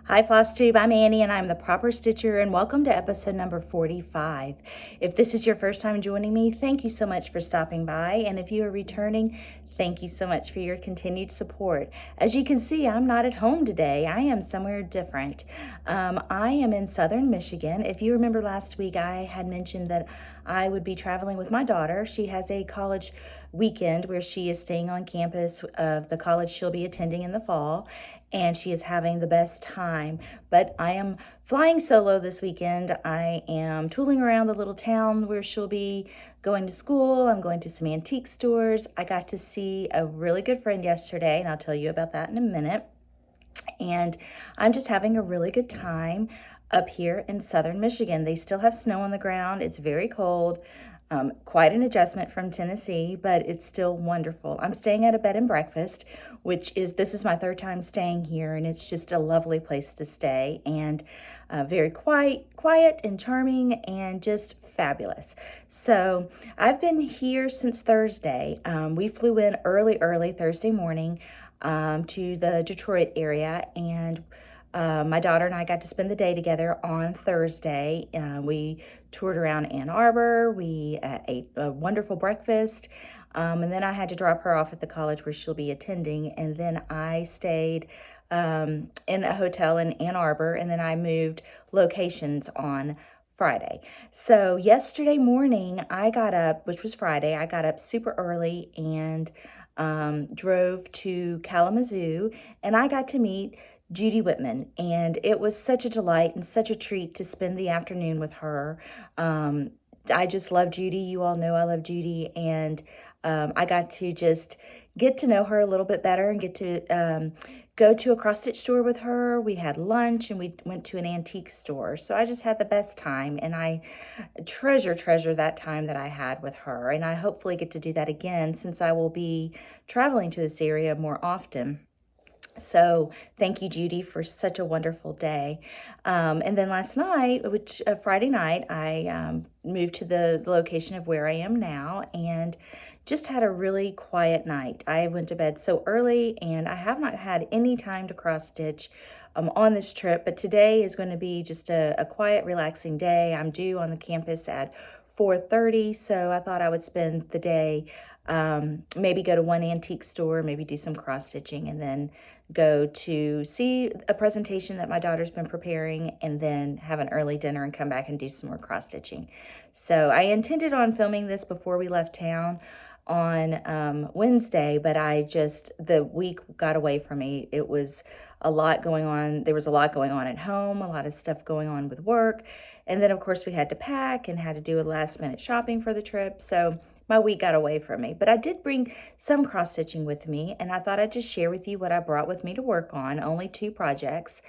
Hi FlossTube, I'm Annie and I'm the Proper Stitcher, and welcome to episode number 45. If this is your first time joining me, thank you so much for stopping by, and if you are returning, thank you so much for your continued support. As you can see, I'm not at home today. I am somewhere different. I am in southern Michigan. If you remember last week, I had mentioned that I would be traveling with my daughter. She has a college weekend where she is staying on campus of the college she'll be attending in the fall, and she is having the best time. But I am flying solo this weekend. I am tooling around the little town where she'll be going to school. I'm going to some antique stores. I got to see a really good friend yesterday, and I'll tell you about that in a minute. And I'm just having a really good time up here in southern Michigan. They still have snow on the ground. It's very cold. Quite an adjustment from Tennessee, but it's still wonderful. I'm staying at a bed and breakfast, this is my third time staying here, and it's just a lovely place to stay, and very quiet and charming, and just fabulous. So I've been here since Thursday. We flew in early Thursday morning to the Detroit area, and my daughter and I got to spend the day together on Thursday. We toured around Ann Arbor. We ate a wonderful breakfast. And then I had to drop her off at the college where she'll be attending. And then I stayed in a hotel in Ann Arbor. And then I moved locations on Friday. So yesterday morning, I got up, which was Friday, I got up super early and drove to Kalamazoo. And I got to meet Judy Whitman, and it was such a delight and such a treat to spend the afternoon with her. I just love Judy. You all know I love Judy, and I got to just get to know her a little bit better and get to go to a cross-stitch store with her. We had lunch and we went to an antique store. So I just had the best time, and I treasure that time that I had with her. And I hopefully get to do that again since I will be traveling to this area more often. So thank you, Judy, for such a wonderful day. And then last night, Friday night, I moved to the location of where I am now and just had a really quiet night. I went to bed so early, and I have not had any time to cross stitch on this trip, but today is going to be just a quiet, relaxing day. I'm due on the campus at 4:30, so I thought I would spend the day, maybe go to one antique store, maybe do some cross stitching, and then go to see a presentation that my daughter's been preparing, and then have an early dinner and come back and do some more cross stitching. So I intended on filming this before we left town on Wednesday, but the week got away from me. It was a lot going on. There was a lot going on at home, a lot of stuff going on with work. And then of course we had to pack and had to do a last minute shopping for the trip. So my week got away from me, but I did bring some cross stitching with me, and I thought I'd just share with you what I brought with me to work on, only 2 projects.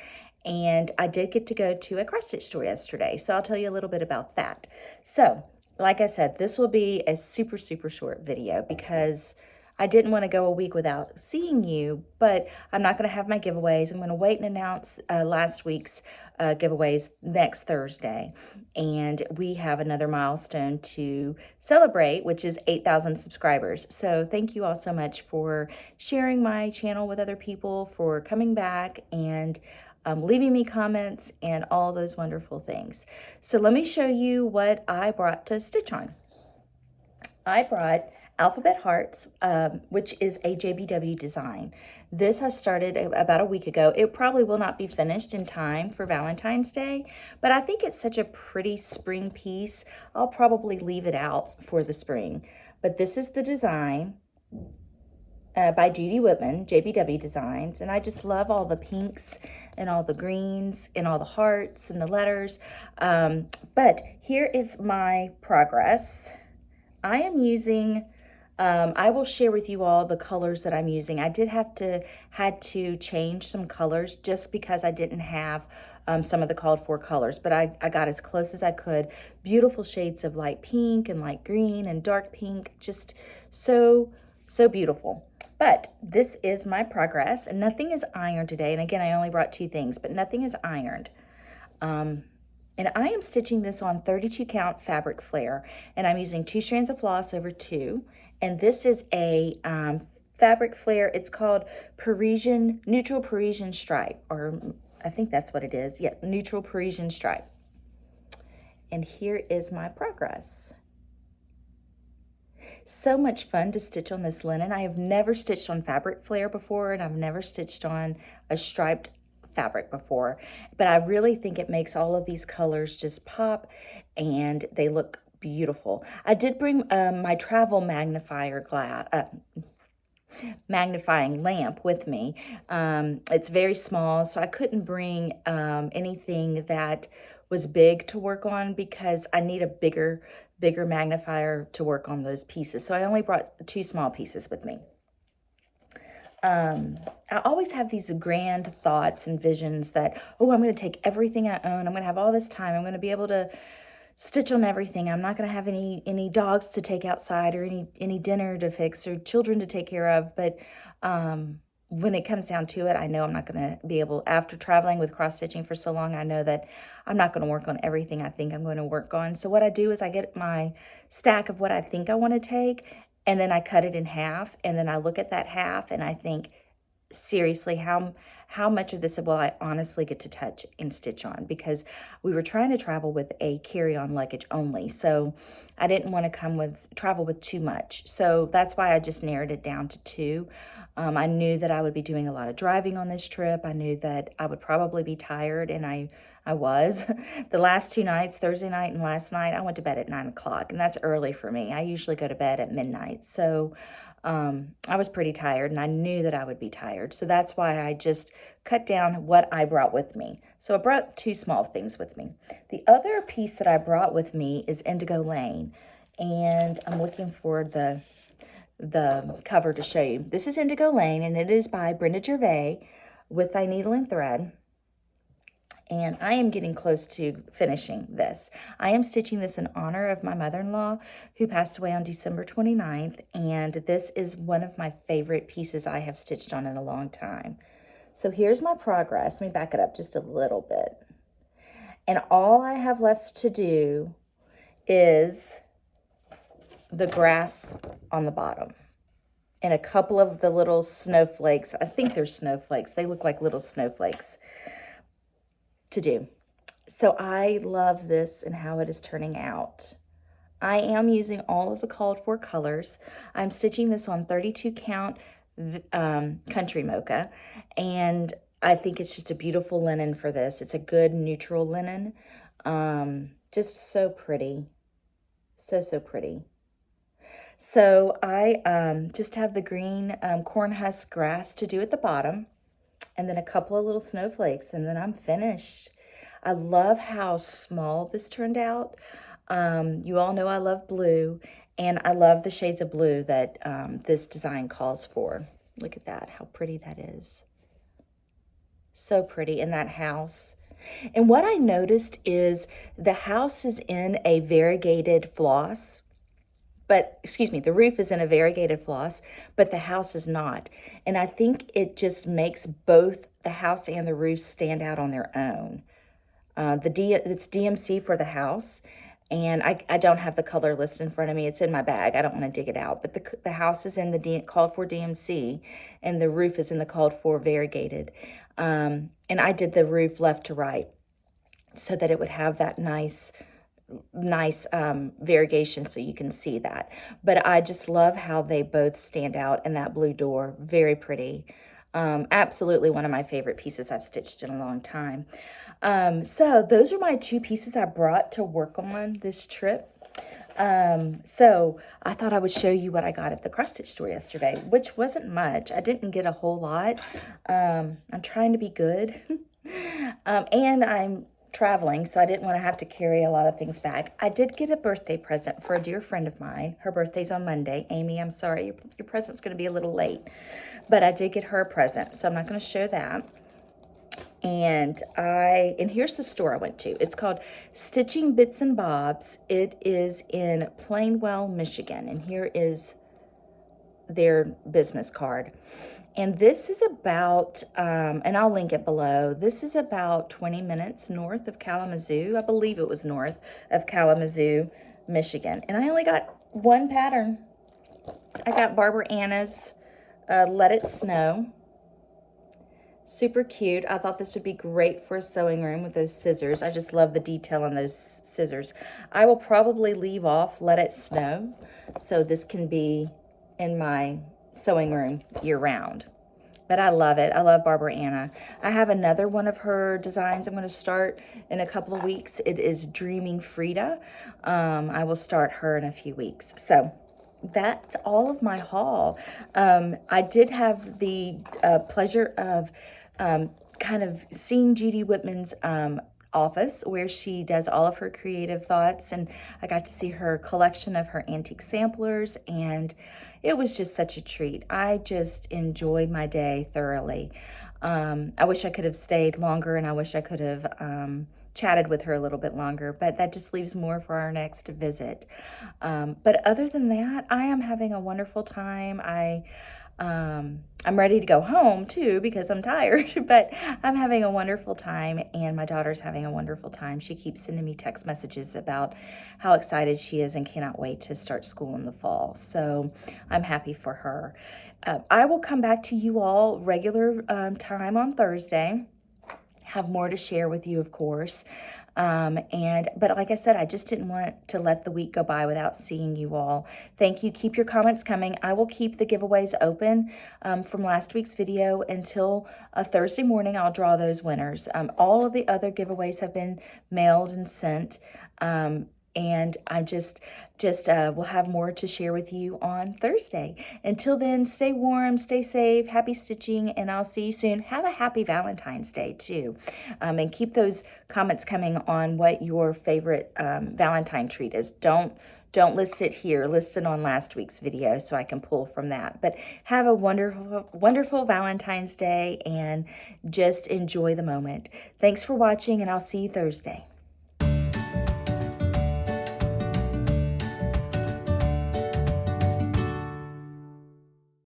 And I did get to go to a cross stitch store yesterday, so I'll tell you a little bit about that. So like I said, this will be a super short video because I didn't want to go a week without seeing you, but I'm not going to have my giveaways. I'm going to wait and announce last week's giveaways next Thursday. And we have another milestone to celebrate, which is 8,000 subscribers. So thank you all so much for sharing my channel with other people, for coming back and leaving me comments and all those wonderful things. So let me show you what I brought to stitch on. I brought Alphabet Hearts, which is a JBW design. This I started about a week ago. It probably will not be finished in time for Valentine's Day, but I think it's such a pretty spring piece. I'll probably leave it out for the spring. But this is the design by Judy Whitman, JBW Designs, and I just love all the pinks and all the greens and all the hearts and the letters. But here is my progress. I am using, I will share with you all the colors that I'm using. I had to change some colors just because I didn't have some of the called for colors, but I got as close as I could. Beautiful shades of light pink and light green and dark pink, just so beautiful. But this is my progress, and nothing is ironed today. And again, I only brought 2 things, but nothing is ironed. And I am stitching this on 32 count fabric flare, and I'm using 2 strands of floss over 2. And this is a fabric flare. It's called Neutral Parisian Stripe, or I think that's what it is. Yeah, neutral Parisian stripe. And here is my progress. So much fun to stitch on this linen. I have never stitched on fabric flare before, and I've never stitched on a striped fabric before, but I really think it makes all of these colors just pop, and they look beautiful. I did bring my travel magnifying lamp with me. It's very small, so I couldn't bring anything that was big to work on because I need a bigger magnifier to work on those pieces. So I only brought 2 small pieces with me. I always have these grand thoughts and visions that, oh, I'm going to take everything I own. I'm going to have all this time. I'm going to be able to stitch on everything. I'm not going to have any dogs to take outside or any dinner to fix or children to take care of. But when it comes down to it, I know I'm not going to be able, after traveling with cross stitching for so long, I know that I'm not going to work on everything I think I'm going to work on. So what I do is I get my stack of what I think I want to take, and then I cut it in half, and then I look at that half and I think, seriously, how much of this will I honestly get to touch and stitch on? Because we were trying to travel with a carry-on luggage only, so I didn't want to travel with too much. So that's why I just narrowed it down to 2. I knew that I would be doing a lot of driving on this trip. I knew that I would probably be tired, and I was. The last 2 nights, Thursday night and last night, I went to bed at 9 o'clock, and that's early for me. I usually go to bed at midnight, so I was pretty tired, and I knew that I would be tired. So that's why I just cut down what I brought with me. So I brought 2 small things with me. The other piece that I brought with me is Indigo Lane, and I'm looking for the cover to show you. This is Indigo Lane, and it is by Brenda Gervais with Thy Needle and Thread. And I am getting close to finishing this. I am stitching this in honor of my mother-in-law who passed away on December 29th, and this is one of my favorite pieces I have stitched on in a long time. So here's my progress. Let me back it up just a little bit. And all I have left to do is the grass on the bottom and a couple of the little snowflakes. I think they're snowflakes. They look like little snowflakes to do. So I love this and how it is turning out. I am using all of the called for colors. I'm stitching this on 32 count country mocha, and I think it's just a beautiful linen for this. It's a good neutral linen. Just so pretty. So pretty. So I just have the green corn husk grass to do at the bottom, and then a couple of little snowflakes, and then I'm finished. I love how small this turned out. You all know I love blue, and I love the shades of blue that this design calls for. Look at that, how pretty that is. So pretty in that house. And what I noticed is the house is in a variegated floss. The roof is in a variegated floss, but the house is not. And I think it just makes both the house and the roof stand out on their own. It's DMC for the house, and I don't have the color list in front of me. It's in my bag. I don't want to dig it out. But the house is in the called for DMC, and the roof is in the called for variegated. And I did the roof left to right so that it would have that nice variegation so you can see that. But I just love how they both stand out in that blue door. Very pretty. Absolutely one of my favorite pieces I've stitched in a long time. So those are my 2 pieces I brought to work on this trip. So I thought I would show you what I got at the cross stitch store yesterday, which wasn't much. I didn't get a whole lot. I'm trying to be good. And I'm traveling, so I didn't want to have to carry a lot of things back. I did get a birthday present for a dear friend of mine. Her birthday's on Monday. Amy, I'm sorry, your present's going to be a little late, but I did get her a present, so I'm not going to show that. And here's the store I went to. It's called Stitching Bits and Bobs. It is in Plainwell, Michigan, and here is their business card. And this is about, and I'll link it below, this is about 20 minutes north of Kalamazoo. I believe it was north of Kalamazoo, Michigan. And I only got one pattern. I got Barbara Anna's Let It Snow. Super cute. I thought this would be great for a sewing room with those scissors. I just love the detail on those scissors. I will probably leave off Let It Snow, so this can be in my sewing room year round. But I love it. I love Barbara Anna. I have another one of her designs I'm going to start in a couple of weeks. It is Dreaming Frida. I will start her in a few weeks. So that's all of my haul. I did have the pleasure of kind of seeing Judy Whitman's office where she does all of her creative thoughts, and I got to see her collection of her antique samplers, and it was just such a treat. I just enjoyed my day thoroughly. I wish I could have stayed longer, and I wish I could have chatted with her a little bit longer, but that just leaves more for our next visit. But other than that, I am having a wonderful time. I'm ready to go home too because I'm tired, but I'm having a wonderful time, and my daughter's having a wonderful time. She keeps sending me text messages about how excited she is and cannot wait to start school in the fall. So I'm happy for her. I will come back to you all regular time on Thursday. Have more to share with you, of course. But like I said, I just didn't want to let the week go by without seeing you all. Thank you. Keep your comments coming. I will keep the giveaways open from last week's video until Thursday morning. I'll draw those winners. All of the other giveaways have been mailed and sent. And I just will have more to share with you on Thursday. Until then, stay warm, stay safe, happy stitching, and I'll see you soon. Have a happy Valentine's Day too. And keep those comments coming on what your favorite Valentine treat is. Don't list it here. List it on last week's video so I can pull from that. But have a wonderful, wonderful Valentine's Day and just enjoy the moment. Thanks for watching, and I'll see you Thursday.